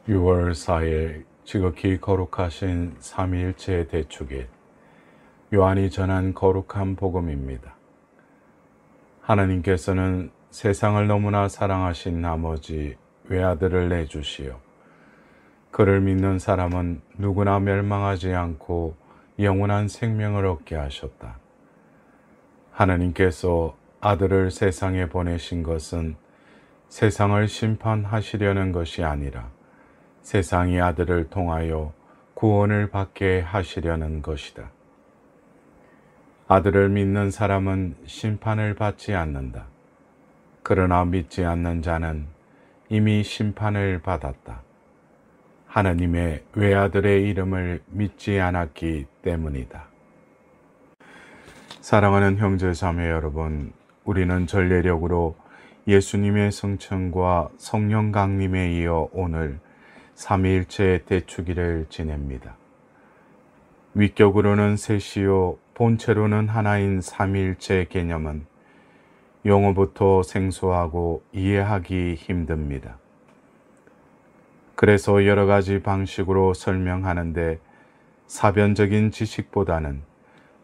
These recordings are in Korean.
6월 4일 지극히 거룩하신 삼위일체 대축일 요한이 전한 거룩한 복음입니다. 하나님께서는 세상을 너무나 사랑하신 나머지 외아들을 내주시어 그를 믿는 사람은 누구나 멸망하지 않고 영원한 생명을 얻게 하셨다. 하나님께서 아들을 세상에 보내신 것은 세상을 심판하시려는 것이 아니라 세상이 아들을 통하여 구원을 받게 하시려는 것이다. 아들을 믿는 사람은 심판을 받지 않는다. 그러나 믿지 않는 자는 이미 심판을 받았다. 하나님의 외아들의 이름을 믿지 않았기 때문이다. 사랑하는 형제 자매 여러분, 우리는 전례력으로 예수님의 성천과 성령 강림에 이어 오늘 삼위일체 대축일을 지냅니다. 위격으로는 셋이요 본체로는 하나인 삼위일체 개념은 용어부터 생소하고 이해하기 힘듭니다. 그래서 여러 가지 방식으로 설명하는데 사변적인 지식보다는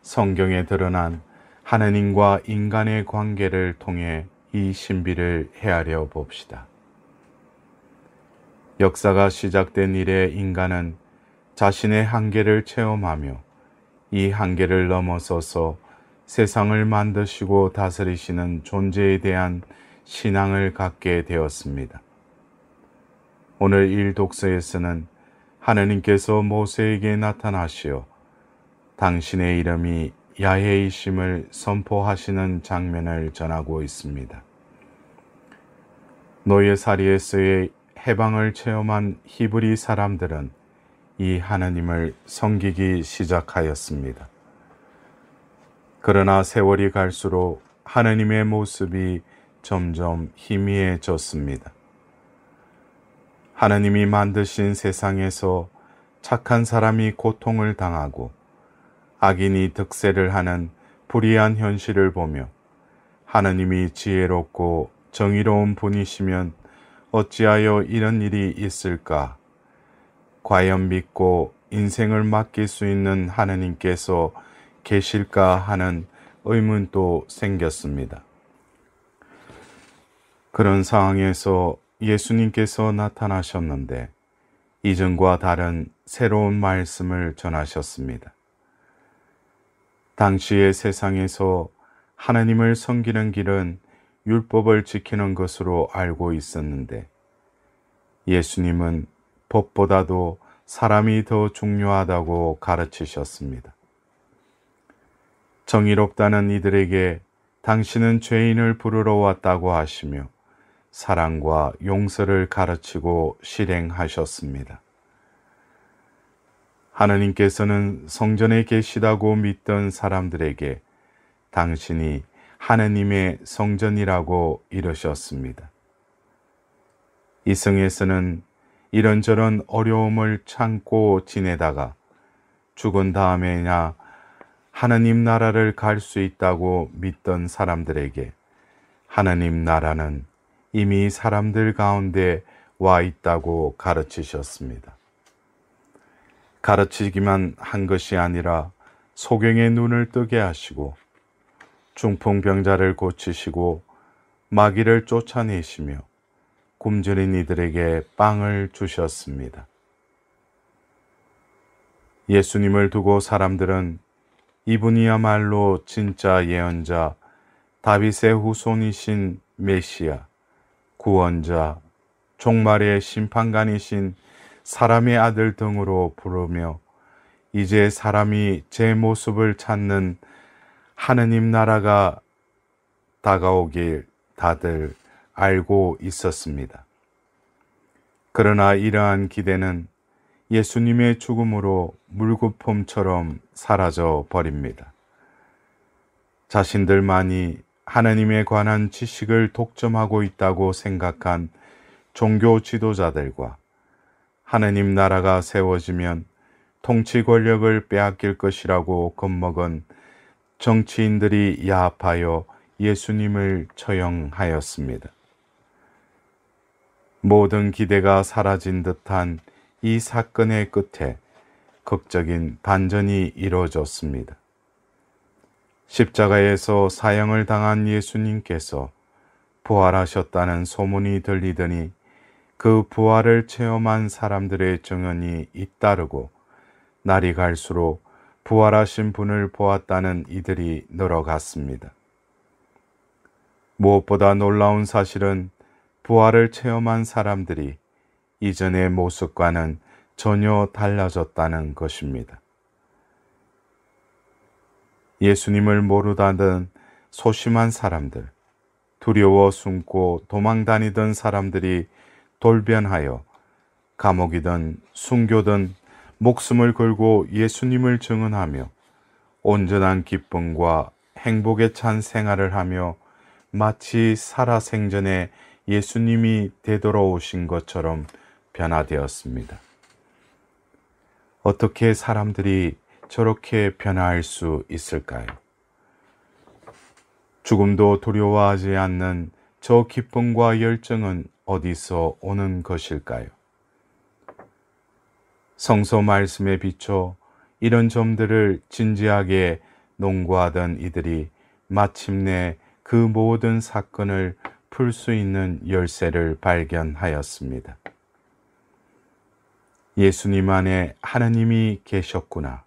성경에 드러난 하나님과 인간의 관계를 통해 이 신비를 헤아려 봅시다. 역사가 시작된 이래 인간은 자신의 한계를 체험하며 이 한계를 넘어서서 세상을 만드시고 다스리시는 존재에 대한 신앙을 갖게 되었습니다. 오늘 1독서에서는 하나님께서 모세에게 나타나시어 당신의 이름이 야훼이심을 선포하시는 장면을 전하고 있습니다. 노예살이에서의 해방을 체험한 히브리 사람들은 이 하나님을 섬기기 시작하였습니다. 그러나 세월이 갈수록 하나님의 모습이 점점 희미해졌습니다. 하나님이 만드신 세상에서 착한 사람이 고통을 당하고 악인이 득세를 하는 불의한 현실을 보며 하나님이 지혜롭고 정의로운 분이시면 어찌하여 이런 일이 있을까? 과연 믿고 인생을 맡길 수 있는 하나님께서 계실까 하는 의문도 생겼습니다. 그런 상황에서 예수님께서 나타나셨는데 이전과 다른 새로운 말씀을 전하셨습니다. 당시의 세상에서 하나님을 섬기는 길은 율법을 지키는 것으로 알고 있었는데 예수님은 법보다도 사람이 더 중요하다고 가르치셨습니다. 정의롭다는 이들에게 당신은 죄인을 부르러 왔다고 하시며 사랑과 용서를 가르치고 실행하셨습니다. 하나님께서는 성전에 계시다고 믿던 사람들에게 당신이 하나님의 성전이라고 이르셨습니다. 이승에서는 이런저런 어려움을 참고 지내다가 죽은 다음에야 하나님 나라를 갈 수 있다고 믿던 사람들에게 하나님 나라는 이미 사람들 가운데 와 있다고 가르치셨습니다. 가르치기만 한 것이 아니라 소경의 눈을 뜨게 하시고 중풍병자를 고치시고 마귀를 쫓아내시며 굶주린 이들에게 빵을 주셨습니다. 예수님을 두고 사람들은 이분이야말로 진짜 예언자, 다윗의 후손이신 메시아, 구원자, 종말의 심판관이신 사람의 아들 등으로 부르며 이제 사람이 제 모습을 찾는 하느님 나라가 다가오길 다들 알고 있었습니다. 그러나 이러한 기대는 예수님의 죽음으로 물거품처럼 사라져 버립니다. 자신들만이 하나님에 관한 지식을 독점하고 있다고 생각한 종교 지도자들과 하나님 나라가 세워지면 통치 권력을 빼앗길 것이라고 겁먹은 정치인들이 야합하여 예수님을 처형하였습니다. 모든 기대가 사라진 듯한 이 사건의 끝에 극적인 반전이 이루어졌습니다. 십자가에서 사형을 당한 예수님께서 부활하셨다는 소문이 들리더니 그 부활을 체험한 사람들의 증언이 잇따르고 날이 갈수록 부활하신 분을 보았다는 이들이 늘어갔습니다. 무엇보다 놀라운 사실은 부활을 체험한 사람들이 이전의 모습과는 전혀 달라졌다는 것입니다. 예수님을 모르다던 소심한 사람들, 두려워 숨고 도망다니던 사람들이 돌변하여 감옥이든 순교든 목숨을 걸고 예수님을 증언하며 온전한 기쁨과 행복에 찬 생활을 하며 마치 살아생전에 예수님이 되돌아오신 것처럼 변화되었습니다. 어떻게 사람들이 저렇게 변화할 수 있을까요? 죽음도 두려워하지 않는 저 기쁨과 열정은 어디서 오는 것일까요? 성서 말씀에 비춰 이런 점들을 진지하게 농구하던 이들이 마침내 그 모든 사건을 풀 수 있는 열쇠를 발견하였습니다. 예수님 안에 하나님이 계셨구나.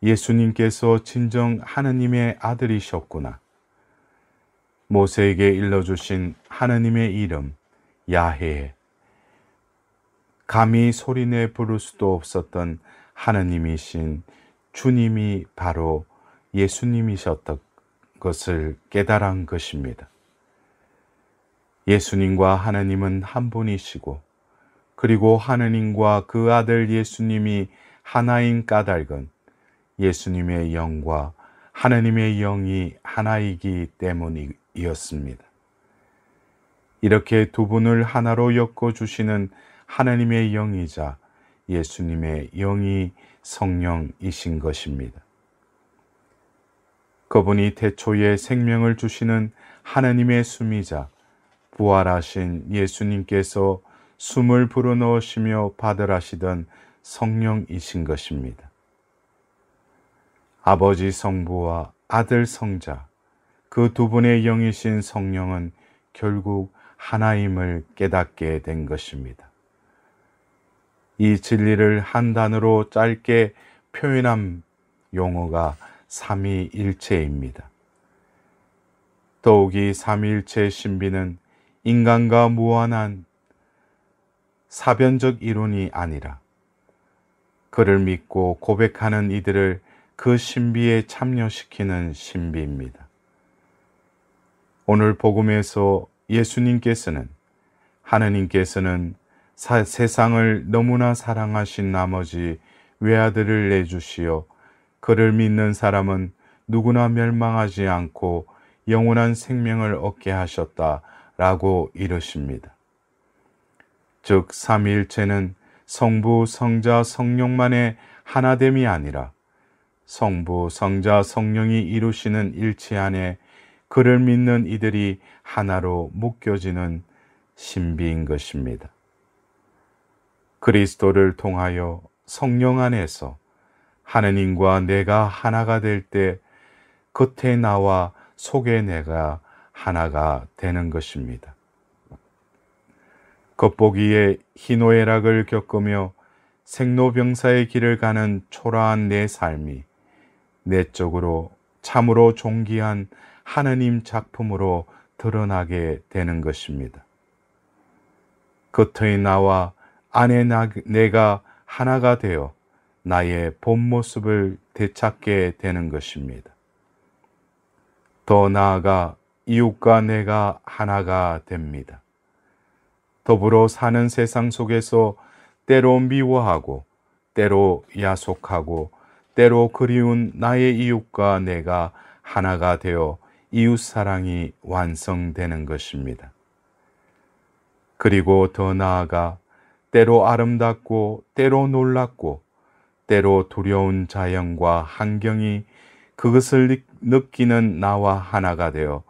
예수님께서 진정 하나님의 아들이셨구나. 모세에게 일러주신 하나님의 이름 야훼, 감히 소리내 부를 수도 없었던 하나님이신 주님이 바로 예수님이셨던 것을 깨달은 것입니다. 예수님과 하나님은 한 분이시고 그리고 하나님과 그 아들 예수님이 하나인 까닭은 예수님의 영과 하나님의 영이 하나이기 때문이었습니다. 이렇게 두 분을 하나로 엮어주시는 하나님의 영이자 예수님의 영이 성령이신 것입니다. 그분이 태초에 생명을 주시는 하나님의 숨이자 부활하신 예수님께서 숨을 불어넣으시며 받으라시던 성령이신 것입니다. 아버지 성부와 아들 성자, 그 두 분의 영이신 성령은 결국 하나임을 깨닫게 된 것입니다. 이 진리를 한 단어로 짧게 표현한 용어가 삼위일체입니다. 더욱이 삼위일체 신비는 인간과 무한한 사변적 이론이 아니라 그를 믿고 고백하는 이들을 그 신비에 참여시키는 신비입니다. 오늘 복음에서 예수님께서는 하나님께서는 세상을 너무나 사랑하신 나머지 외아들을 내주시어 그를 믿는 사람은 누구나 멸망하지 않고 영원한 생명을 얻게 하셨다라고 이르십니다. 즉 삼위일체는 성부, 성자, 성령만의 하나됨이 아니라 성부, 성자, 성령이 이루시는 일체 안에 그를 믿는 이들이 하나로 묶여지는 신비인 것입니다. 그리스도를 통하여 성령 안에서 하나님과 내가 하나가 될 때 겉에 나와 속에 내가 하나가 되는 것입니다. 겉보기에 희노애락을 겪으며 생로병사의 길을 가는 초라한 내 삶이 내적으로 참으로 존귀한 하나님 작품으로 드러나게 되는 것입니다. 겉의 나와 안의 내가 하나가 되어 나의 본 모습을 되찾게 되는 것입니다. 더 나아가 이웃과 내가 하나가 됩니다. 더불어 사는 세상 속에서 때로 미워하고 때로 야속하고 때로 그리운 나의 이웃과 내가 하나가 되어 이웃사랑이 완성되는 것입니다. 그리고 더 나아가 때로 아름답고 때로 놀랍고 때로 두려운 자연과 환경이 그것을 느끼는 나와 하나가 되어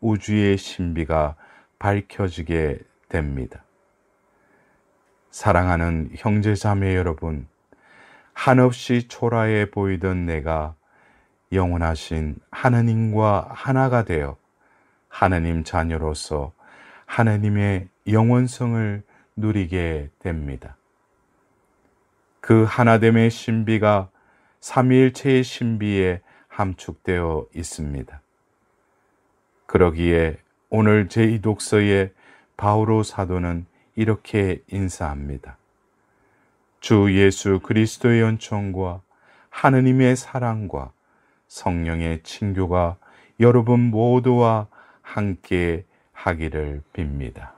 우주의 신비가 밝혀지게 됩니다. 사랑하는 형제자매 여러분, 한없이 초라해 보이던 내가 영원하신 하느님과 하나가 되어 하느님 자녀로서 하느님의 영원성을 누리게 됩니다. 그 하나됨의 신비가 삼위일체의 신비에 함축되어 있습니다. 그러기에 오늘 제2독서의 바오로 사도는 이렇게 인사합니다. 주 예수 그리스도의 연총과 하느님의 사랑과 성령의 친교가 여러분 모두와 함께 하기를 빕니다.